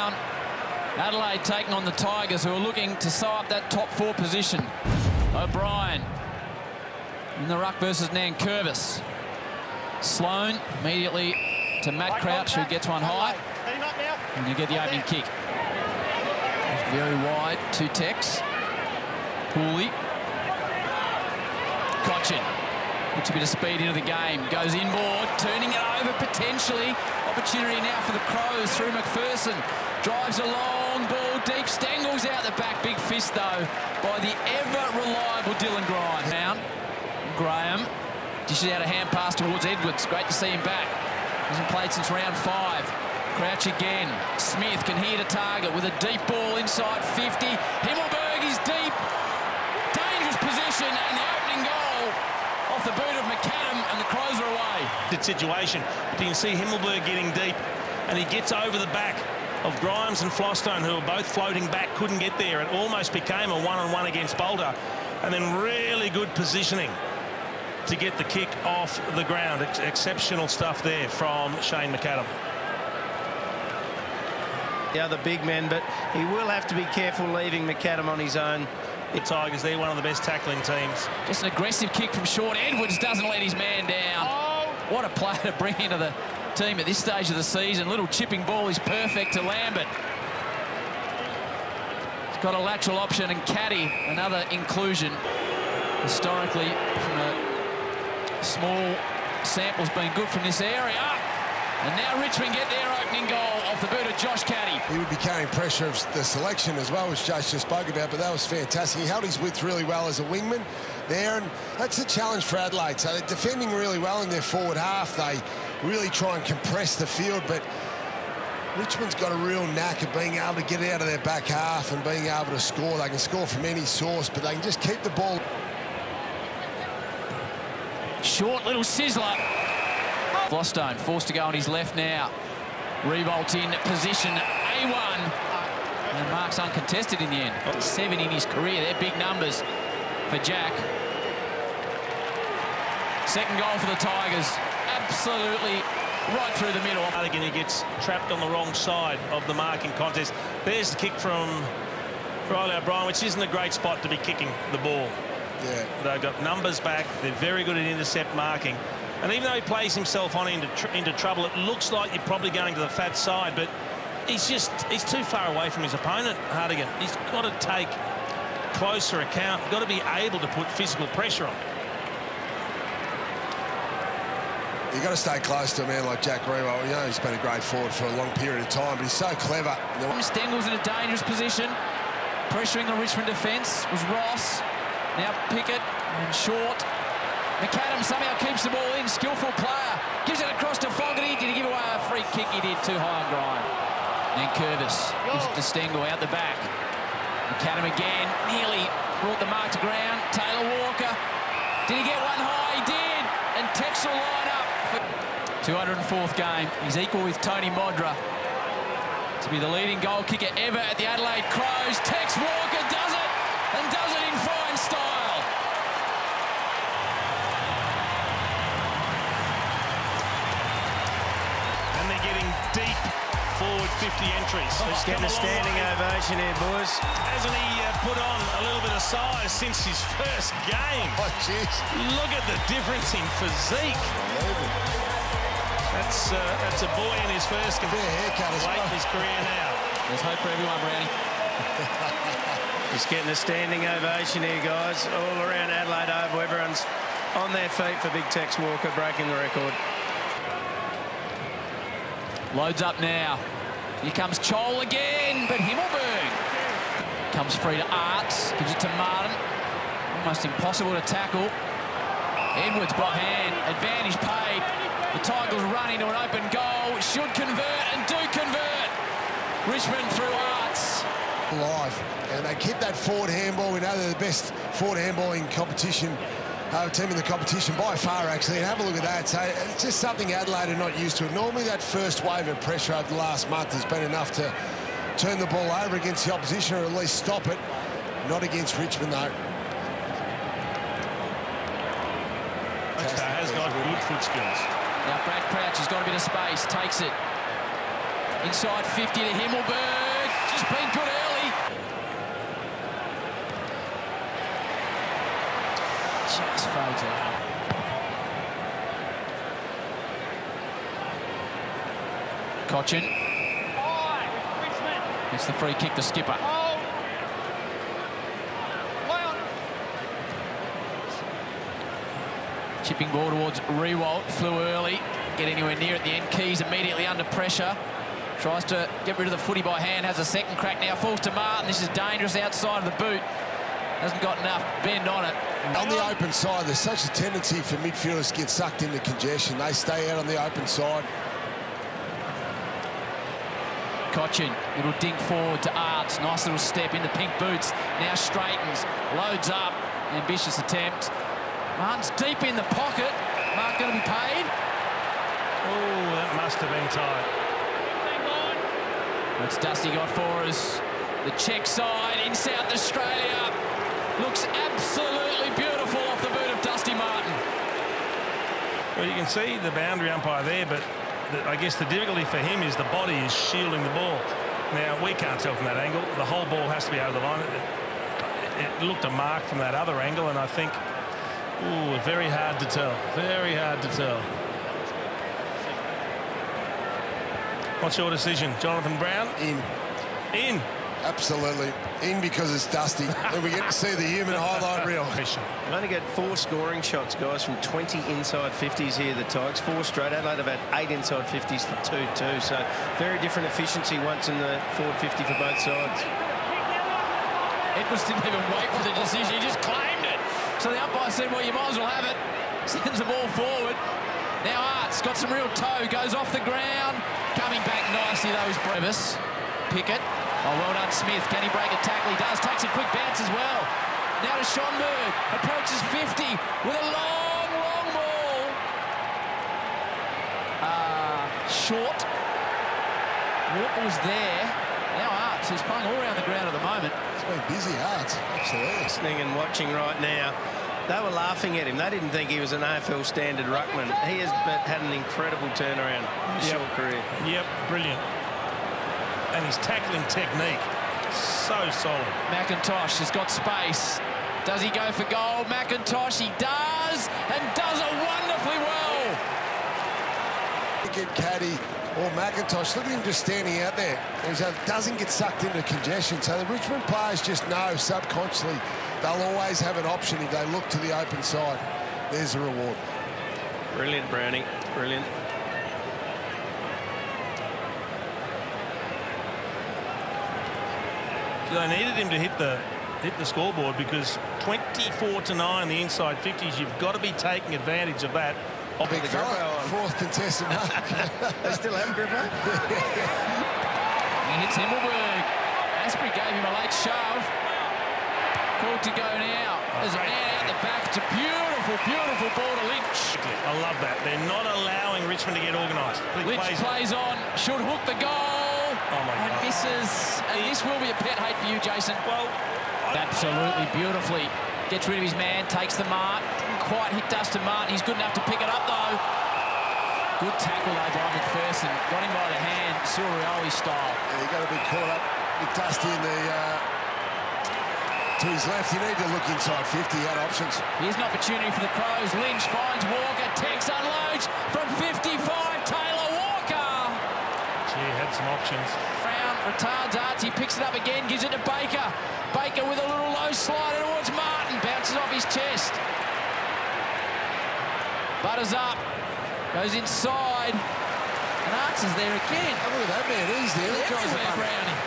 down. Adelaide taking on the Tigers, who are looking to sew up that top 4 position. O'Brien in the ruck versus Nankervis. Sloan immediately to Matt Crouch, who gets one high. And you get the opening kick. Very wide, 2 Tex. Pooley. Cochin puts a bit of speed into the game. Goes inboard, turning it over potentially. Opportunity now for the Crows through McPherson. Drives a long ball deep. Stengle's out the back. Big fist, though, by the ever-reliable Dylan Grime. Down. Graham dishes out a hand pass towards Edwards. Great to see him back. Hasn't played since round 5. Crouch again. Smith can hit a target with a deep ball inside 50. Himmelberg is deep. Dangerous position, and the opening goal off the boot of McAdam, and the Crows are away. Good situation. But you can see Himmelberg getting deep, and he gets over the back of Grimes and Flostone, who were both floating back, couldn't get there. It almost became a one-on-one against Boulder, and then really good positioning to get the kick off the ground. Exceptional stuff there from Shane McAdam. The other big men, but he will have to be careful leaving McAdam on his own. The Tigers, they're one of the best tackling teams. Just an aggressive kick from short. Edwards doesn't let his man down. What a player to bring into the team at this stage of the season. Little chipping ball is perfect to Lambert. He's got a lateral option, and Caddy, another inclusion. Historically, from a small sample's been good from this area. And now Richmond get their opening goal off the boot of Josh Caddy. He would be carrying pressure of the selection as well, which Josh just spoke about, but that was fantastic. He held his width really well as a wingman there, and that's a challenge for Adelaide. So they're defending really well in their forward half. They really try and compress the field, but Richmond's got a real knack of being able to get out of their back half and being able to score. They can score from any source, but they can just keep the ball. Short little sizzler. Flostone forced to go on his left now. Revolt in position A1. And Mark's uncontested in the end. 7 in his career. They're big numbers for Jack. Second goal for the Tigers. Absolutely right through the middle. Again, he gets trapped on the wrong side of the marking contest. There's the kick from Riley O'Brien, which isn't a great spot to be kicking the ball. Yeah. They've got numbers back. They're very good at intercept marking. And even though he plays himself on into trouble, it looks like you're probably going to the fat side, but he's too far away from his opponent, Hardigan. He's got to take closer account, got to be able to put physical pressure on. You've got to stay close to a man like Jack Revo. You know, he's been a great forward for a long period of time, but he's so clever. Stengel's in a dangerous position. Pressuring the Richmond defence was Ross. Now Pickett and Short. McAdam somehow keeps the ball in. Skillful player. Gives it across to Fogarty. Did he give away a free kick? He did. Too high on Grime. And Curvis gives it to Stengel out the back. McAdam again. Nearly brought the mark to ground. Taylor Walker. Did he get one high? He did. And Tex will line up. 204th game. He's equal with Tony Modra to be the leading goal kicker ever at the Adelaide Crows. Tex Walker does it, and does it in fine style. And they're getting deep forward 50 entries. He's getting a standing ovation here, boys. Hasn't he put on a little bit of size since his first game? Oh, jeez. Look at the difference in physique. That's a boy in his first game. Haircut as late well. in his career now. There's hope for everyone, Brownie. He's getting a standing ovation here, guys. All around Adelaide Oval, everyone's on their feet for Big Tex Walker breaking the record. Loads up now. Here comes Chol again, but Himmelberg comes free to Arts, gives it to Martin. Almost impossible to tackle. Edwards by hand, advantage paid. The Tigers run into an open goal, should convert and do convert. Richmond through Arts. Live, and they keep that forward handball. We know they're the best forward handballing competition team in the competition by far, actually, and have a look at that. So it's just something Adelaide are not used to. Normally that first wave of pressure over the last month has been enough to turn the ball over against the opposition, or at least stop it. Not against Richmond, though. Has got good foot skills. Now Brad Crouch has got a bit of space, takes it. Inside 50 to Himmelberg. loads out. Cochin. It's the free kick to Skipper. Chipping ball towards Rewalt. Flew early. Get anywhere near at the end. Keys immediately under pressure. Tries to get rid of the footy by hand. Has a second crack now. Falls to Martin. This is dangerous outside of the boot. Hasn't got enough bend on it. On the open side, there's such a tendency for midfielders to get sucked into congestion. They stay out on the open side. Cochin, little dink forward to Arts. Nice little step in the pink boots. Now straightens, loads up. Ambitious attempt. Martin's deep in the pocket. Mark going to be paid. Oh, that must have been tight. That's Dusty got for us. The Czech side in South Australia. Looks absolutely beautiful off the boot of Dusty Martin. Well, you can see the boundary umpire there, but I guess the difficulty for him is the body is shielding the ball. Now, we can't tell from that angle. The whole ball has to be over the line. It looked a mark from that other angle, and I think, ooh, very hard to tell. Very hard to tell. What's your decision, Jonathan Brown? In. Absolutely. In because it's Dusty. And we get to see the human highlight reel. We've only got 4 scoring shots, guys, from 20 inside 50s here, the Tigers. 4 straight. Adelaide have had 8 inside 50s for 2-2. So very different efficiency once in the forward 50 for both sides. Edwards didn't even wait for the decision. He just claimed it. So the umpire said, well, you might as well have it. Sends the ball forward. Now Arts got some real toe. Goes off the ground. Coming back nicely, though, is Brevis. Pickett. Oh, well done, Smith. Can he break a tackle? He does. Takes a quick bounce as well. Now to Schonberg. Approaches 50 with a long, long ball. Short. Walker was there. Now Arts. He's playing all around the ground at the moment. It's been busy, Arts. Absolutely. Listening and watching right now. They were laughing at him. They didn't think he was an AFL standard ruckman. He has had an incredible turnaround in his short career. Yep, brilliant. And his tackling technique, so solid. McIntosh has got space. Does he go for goal? McIntosh, he does, and does it wonderfully well. Get Caddy or McIntosh, look at him just standing out there. He doesn't get sucked into congestion. So the Richmond players just know subconsciously they'll always have an option if they look to the open side. There's a reward. Brilliant, Brownie. Brilliant. They needed him to hit the scoreboard because 24-9 the inside 50s. You've got to be taking advantage of that. Big fella, 4th contested mark. They still have Gripper. He hits Himmelberg. Asprey gave him a late shove. Called to go now. There's a man out the back. It's a beautiful, beautiful ball to Lynch. I love that. They're not allowing Richmond to get organised. Lynch plays on. Should hook the goal. Oh my God. And misses. And this will be a pet hate for you, Jason. Well, absolutely beautifully. Gets rid of his man, takes the mark. Didn't quite hit Dustin Martin. He's good enough to pick it up, though. Good tackle, though, by McPherson. Got him by the hand, Silverioli style. Yeah, you got to be caught up with Dusty in the... to his left, you need to look inside 50. He had options. Here's an opportunity for the Crows. Lynch finds Walker. Tex unloads from 55. Taylor Walker. Gee, had some options. Brown retards Arts. He picks it up again, gives it to Baker. Baker with a little low slider towards Martin. Bounces off his chest. Butters up. Goes inside. And Arts is there again. Oh, look at that man. He's there. Everywhere, Brownie.